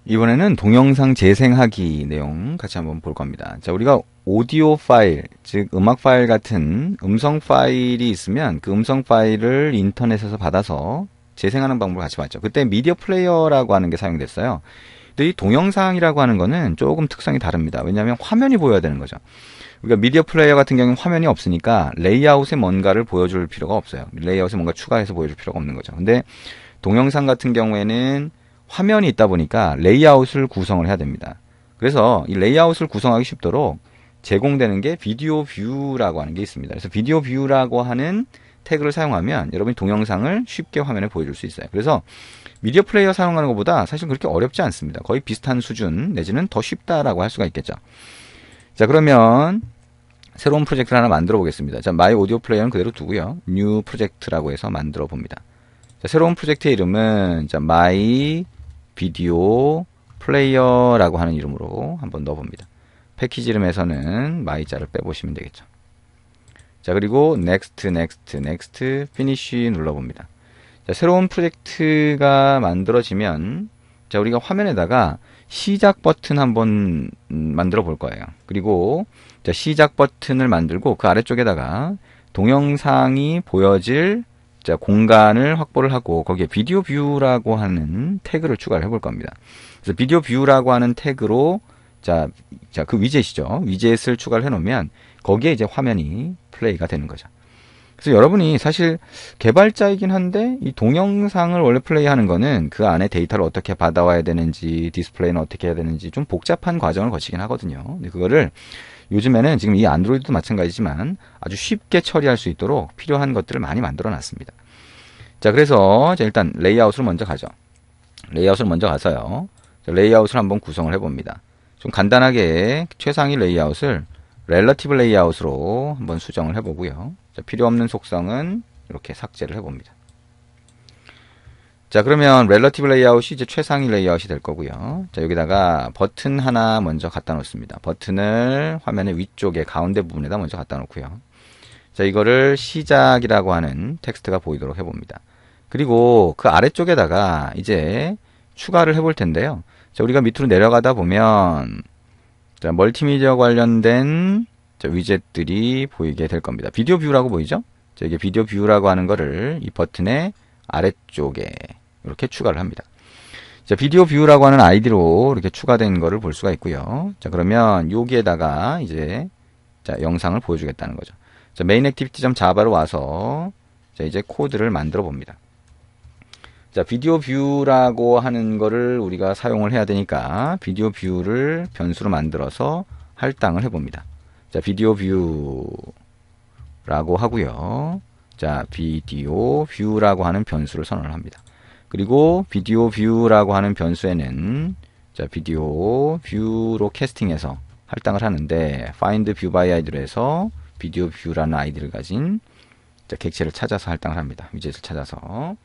이번에는 동영상 재생하기 내용 같이 한번 볼 겁니다. 자, 우리가 오디오 파일, 즉 음악 파일 같은 음성 파일이 있으면 그 음성 파일을 인터넷에서 받아서 재생하는 방법을 같이 봤죠. 그때 미디어 플레이어라고 하는 게 사용됐어요. 근데 이 동영상이라고 하는 거는 조금 특성이 다릅니다. 왜냐하면 화면이 보여야 되는 거죠. 우리가 미디어 플레이어 같은 경우는 화면이 없으니까 레이아웃에 뭔가를 보여줄 필요가 없어요. 레이아웃에 뭔가 추가해서 보여줄 필요가 없는 거죠. 근데 동영상 같은 경우에는 화면이 있다 보니까 레이아웃을 구성을 해야 됩니다. 그래서 이 레이아웃을 구성하기 쉽도록 제공되는 게 비디오 뷰라고 하는 게 있습니다. 그래서 비디오 뷰라고 하는 태그를 사용하면 여러분이 동영상을 쉽게 화면에 보여줄 수 있어요. 그래서 미디어 플레이어 사용하는 것보다 사실 그렇게 어렵지 않습니다. 거의 비슷한 수준 내지는 더 쉽다라고 할 수가 있겠죠. 자, 그러면 새로운 프로젝트를 하나 만들어 보겠습니다. 자, 마이 오디오 플레이어는 그대로 두고요. 뉴 프로젝트라고 해서 만들어 봅니다. 자, 새로운 프로젝트의 이름은 자, 마이 비디오 플레이어라고 하는 이름으로 한번 넣어봅니다. 패키지 이름에서는 마이자를 빼보시면 되겠죠. 자, 그리고 next, next, next, finish 눌러봅니다. 자, 새로운 프로젝트가 만들어지면 자, 우리가 화면에다가 시작 버튼 한번 만들어 볼 거예요. 그리고 자, 시작 버튼을 만들고 그 아래쪽에다가 동영상이 보여질 자, 공간을 확보를 하고 거기에 비디오 뷰라고 하는 태그를 추가를 해볼 겁니다. 그래서 비디오 뷰라고 하는 태그로 자, 그 위젯이죠. 위젯을 추가를 해놓으면 거기에 이제 화면이 플레이가 되는 거죠. 그래서 여러분이 사실 개발자이긴 한데 이 동영상을 원래 플레이하는 거는 그 안에 데이터를 어떻게 받아와야 되는지 디스플레이는 어떻게 해야 되는지 좀 복잡한 과정을 거치긴 하거든요. 근데 그거를 요즘에는 지금 이 안드로이드도 마찬가지지만 아주 쉽게 처리할 수 있도록 필요한 것들을 많이 만들어 놨습니다. 자, 그래서 일단 레이아웃으로 먼저 가죠. 레이아웃을 먼저 가서요. 레이아웃을 한번 구성을 해봅니다. 좀 간단하게 최상위 레이아웃을 렐러티브 레이아웃으로 한번 수정을 해보고요. 자, 필요 없는 속성은 이렇게 삭제를 해봅니다. 자, 그러면 렐러티브 레이아웃이 이제 최상위 레이아웃이 될 거고요. 자, 여기다가 버튼 하나 먼저 갖다 놓습니다. 버튼을 화면의 위쪽에 가운데 부분에다 먼저 갖다 놓고요. 자, 이거를 시작이라고 하는 텍스트가 보이도록 해봅니다. 그리고 그 아래쪽에다가 이제 추가를 해볼 텐데요. 자, 우리가 밑으로 내려가다 보면 자, 멀티미디어 관련된 자, 위젯들이 보이게 될 겁니다. 비디오 뷰라고 보이죠? 자, 이게 비디오 뷰라고 하는 거를 이 버튼의 아래쪽에 이렇게 추가를 합니다. 자, 비디오 뷰라고 하는 아이디로 이렇게 추가된 거를 볼 수가 있고요. 자, 그러면 여기에다가 이제 자, 영상을 보여주겠다는 거죠. 자, 메인 액티비티 자바로 와서 자, 이제 코드를 만들어 봅니다. 자, 비디오 뷰라고 하는 거를 우리가 사용을 해야 되니까 비디오 뷰를 변수로 만들어서 할당을 해봅니다. 자, 비디오 뷰라고 하고요. 자, 비디오 뷰라고 하는 변수를 선언을 합니다. 그리고 비디오 뷰라고 하는 변수에는 자, 비디오 뷰로 캐스팅해서 할당을 하는데 find view by id로 해서 비디오 뷰라는 아이디를 가진 자, 객체를 찾아서 할당을 합니다. 위젯을 찾아서.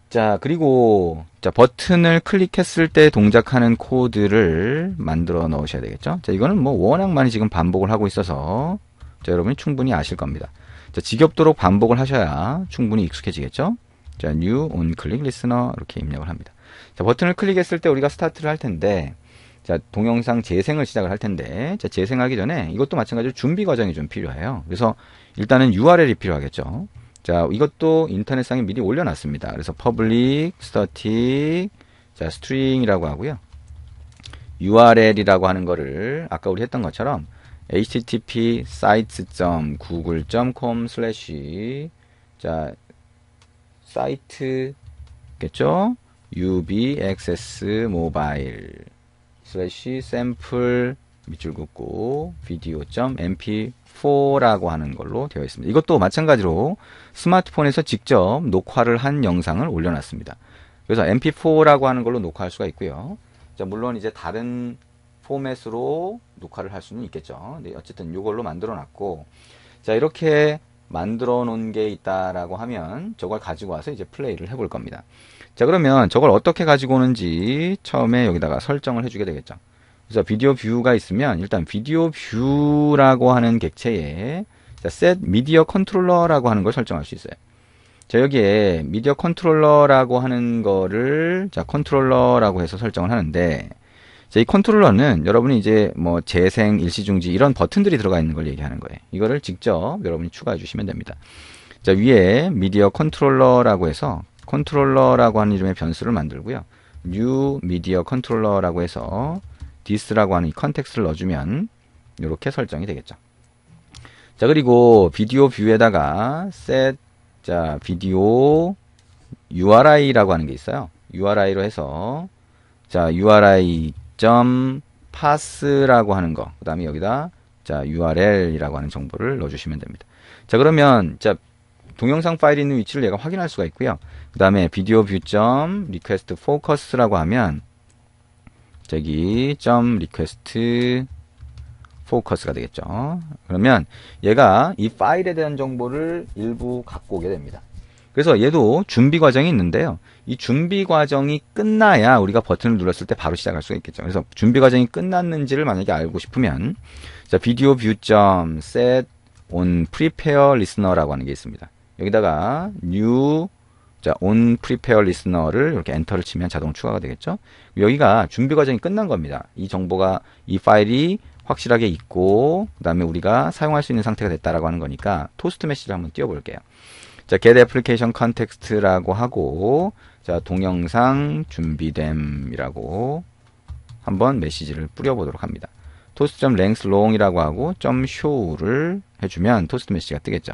자, 그리고 자, 버튼을 클릭했을 때 동작하는 코드를 만들어 넣으셔야 되겠죠. 자, 이거는 뭐 워낙 많이 지금 반복을 하고 있어서 자, 여러분이 충분히 아실 겁니다. 자, 지겹도록 반복을 하셔야 충분히 익숙해지겠죠. 자, new on click listener 이렇게 입력을 합니다. 자, 버튼을 클릭했을 때 우리가 스타트를 할 텐데 자, 동영상 재생을 시작을 할 텐데 자, 재생하기 전에 이것도 마찬가지로 준비 과정이 좀 필요해요. 그래서 일단은 URL이 필요하겠죠. 자, 이것도 인터넷상에 미리 올려놨습니다. 그래서 public static 자, string이라고 하고요. URL이라고 하는 거를 아까 우리 했던 것처럼 http sites.google.com/ 자, 사이트겠죠? ubxmobile /sample 밑줄 긋고 video.mp4라고 하는 걸로 되어 있습니다. 이것도 마찬가지로 스마트폰에서 직접 녹화를 한 영상을 올려놨습니다. 그래서 mp4라고 하는 걸로 녹화할 수가 있고요. 자, 물론 이제 다른 포맷으로 녹화를 할 수는 있겠죠. 네, 어쨌든 이걸로 만들어 놨고, 자, 이렇게 만들어 놓은 게 있다라고 하면 저걸 가지고 와서 이제 플레이를 해볼 겁니다. 자, 그러면 저걸 어떻게 가지고 오는지 처음에 여기다가 설정을 해주게 되겠죠. 그래서 비디오 뷰가 있으면 일단 비디오 뷰라고 하는 객체에 자, set media controller라고 하는 걸 설정할 수 있어요. 자, 여기에 미디어 컨트롤러라고 하는 거를, 자, 컨트롤러라고 해서 설정을 하는데, 자, 이 컨트롤러는 여러분이 이제 뭐 재생, 일시중지 이런 버튼들이 들어가 있는 걸 얘기하는 거예요. 이거를 직접 여러분이 추가해 주시면 됩니다. 자, 위에 미디어 컨트롤러라고 해서 컨트롤러라고 하는 이름의 변수를 만들고요. new media controller라고 해서 this라고 하는 이 컨텍스트를 넣어주면 이렇게 설정이 되겠죠. 자, 그리고 비디오 뷰에다가 set, 자, 비디오 URI라고 하는 게 있어요. URI로 해서 자, URI.path라고 하는 거, 그 다음에 여기다 자, URL이라고 하는 정보를 넣어주시면 됩니다. 자, 그러면 자, 동영상 파일이 있는 위치를 얘가 확인할 수가 있고요. 그 다음에 비디오 뷰.request focus라고 하면 저기 .request focus가 되겠죠. 그러면 얘가 이 파일에 대한 정보를 일부 갖고 오게 됩니다. 그래서 얘도 준비 과정이 있는데요. 이 준비 과정이 끝나야 우리가 버튼을 눌렀을 때 바로 시작할 수가 있겠죠. 그래서 준비 과정이 끝났는지를 만약에 알고 싶으면 자, 비디오 뷰.set on prepare listener라고 하는 게 있습니다. 여기다가 new 자, on prepare listener를 이렇게 엔터를 치면 자동 추가가 되겠죠. 여기가 준비 과정이 끝난 겁니다. 이 정보가 이 파일이 확실하게 있고 그 다음에 우리가 사용할 수 있는 상태가 됐다라고 하는 거니까 토스트 메시지를 한번 띄워볼게요. 자, get application context라고 하고 자, 동영상 준비됨이라고 한번 메시지를 뿌려보도록 합니다. toast.length long이라고 하고 .show를 해주면 토스트 메시지가 뜨겠죠.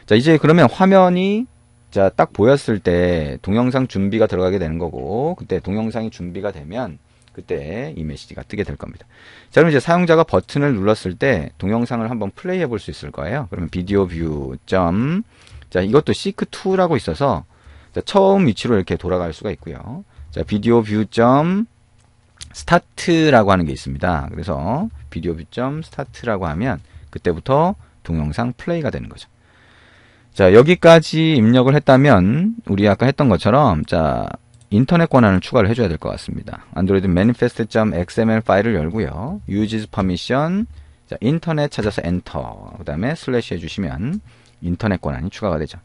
자, 이제 그러면 화면이 자, 딱 보였을 때 동영상 준비가 들어가게 되는 거고 그때 동영상이 준비가 되면 그때 이 메시지가 뜨게 될 겁니다. 자, 그럼 이제 사용자가 버튼을 눌렀을 때 동영상을 한번 플레이 해볼 수 있을 거예요. 그러면 비디오 뷰 자, 이것도 seek2라고 있어서 자, 처음 위치로 이렇게 돌아갈 수가 있고요. 자, 비디오 뷰 start라고 하는 게 있습니다. 그래서 비디오 뷰 start라고 하면 그때부터 동영상 플레이가 되는 거죠. 자, 여기까지 입력을 했다면 우리 아까 했던 것처럼 자, 인터넷 권한을 추가를 해줘야 될 것 같습니다. 안드로이드 manifest.xml 파일을 열고요. uses permission 자, 인터넷 찾아서 엔터 그 다음에 슬래시 해주시면 인터넷 권한이 추가가 되죠.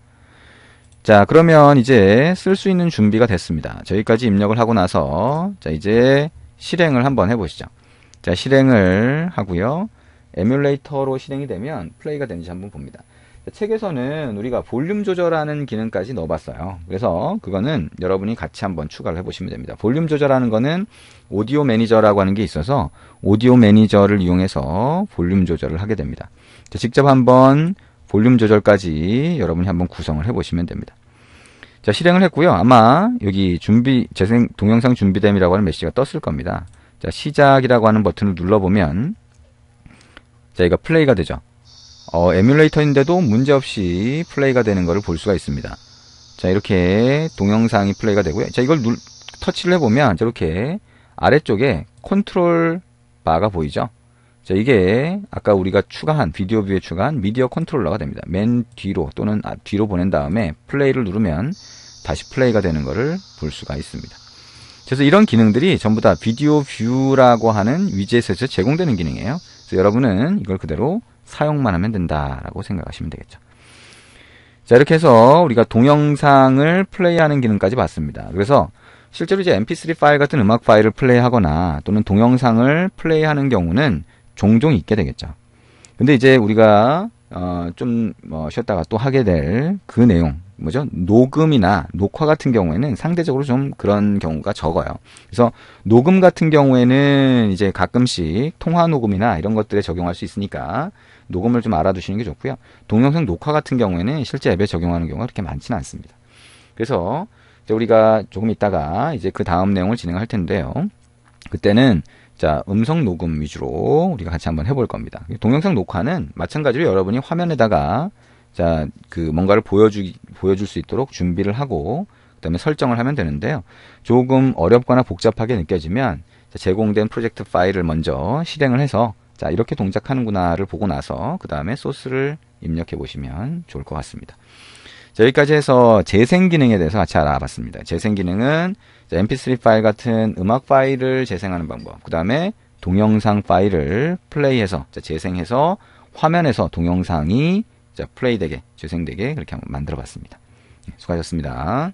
자, 그러면 이제 쓸 수 있는 준비가 됐습니다. 저기까지 입력을 하고 나서 자, 이제 실행을 한번 해보시죠. 자, 실행을 하고요. 에뮬레이터로 실행이 되면 플레이가 되는지 한번 봅니다. 책에서는 우리가 볼륨 조절하는 기능까지 넣어봤어요. 그래서 그거는 여러분이 같이 한번 추가를 해보시면 됩니다. 볼륨 조절하는 거는 오디오 매니저라고 하는 게 있어서 오디오 매니저를 이용해서 볼륨 조절을 하게 됩니다. 직접 한번 볼륨 조절까지 여러분이 한번 구성을 해보시면 됩니다. 자, 실행을 했고요. 아마 여기 재생 동영상 준비됨이라고 하는 메시지가 떴을 겁니다. 자, 시작이라고 하는 버튼을 눌러보면 자, 이거 플레이가 되죠. 에뮬레이터인데도 문제없이 플레이가 되는 것을 볼 수가 있습니다. 자, 이렇게 동영상이 플레이가 되고요. 자, 이걸 터치를 해보면 이렇게 아래쪽에 컨트롤 바가 보이죠? 자, 이게 아까 우리가 추가한 비디오 뷰에 추가한 미디어 컨트롤러가 됩니다. 맨 뒤로 또는 뒤로 보낸 다음에 플레이를 누르면 다시 플레이가 되는 것을 볼 수가 있습니다. 그래서 이런 기능들이 전부 다 비디오 뷰라고 하는 위젯에서 제공되는 기능이에요. 그래서 여러분은 이걸 그대로 사용만 하면 된다라고 생각하시면 되겠죠. 자, 이렇게 해서 우리가 동영상을 플레이하는 기능까지 봤습니다. 그래서 실제로 이제 mp3 파일 같은 음악 파일을 플레이하거나 또는 동영상을 플레이하는 경우는 종종 있게 되겠죠. 근데 이제 우리가 좀 쉬었다가 또 하게 될 그 내용 뭐죠? 녹음이나 녹화 같은 경우에는 상대적으로 좀 그런 경우가 적어요. 그래서 녹음 같은 경우에는 이제 가끔씩 통화 녹음이나 이런 것들에 적용할 수 있으니까 녹음을 좀 알아두시는 게 좋고요. 동영상 녹화 같은 경우에는 실제 앱에 적용하는 경우가 그렇게 많지는 않습니다. 그래서 이제 우리가 조금 있다가 이제 그 다음 내용을 진행할 텐데요. 그때는 자, 음성 녹음 위주로 우리가 같이 한번 해볼 겁니다. 동영상 녹화는 마찬가지로 여러분이 화면에다가 자, 뭔가를 보여줄 수 있도록 준비를 하고 그 다음에 설정을 하면 되는데요. 조금 어렵거나 복잡하게 느껴지면 제공된 프로젝트 파일을 먼저 실행을 해서 자, 이렇게 동작하는구나를 보고 나서 그 다음에 소스를 입력해 보시면 좋을 것 같습니다. 자, 여기까지 해서 재생 기능에 대해서 같이 알아봤습니다. 재생 기능은 mp3 파일 같은 음악 파일을 재생하는 방법, 그 다음에 동영상 파일을 플레이해서 재생해서 화면에서 동영상이 플레이되게, 재생되게 그렇게 한번 만들어 봤습니다. 수고하셨습니다.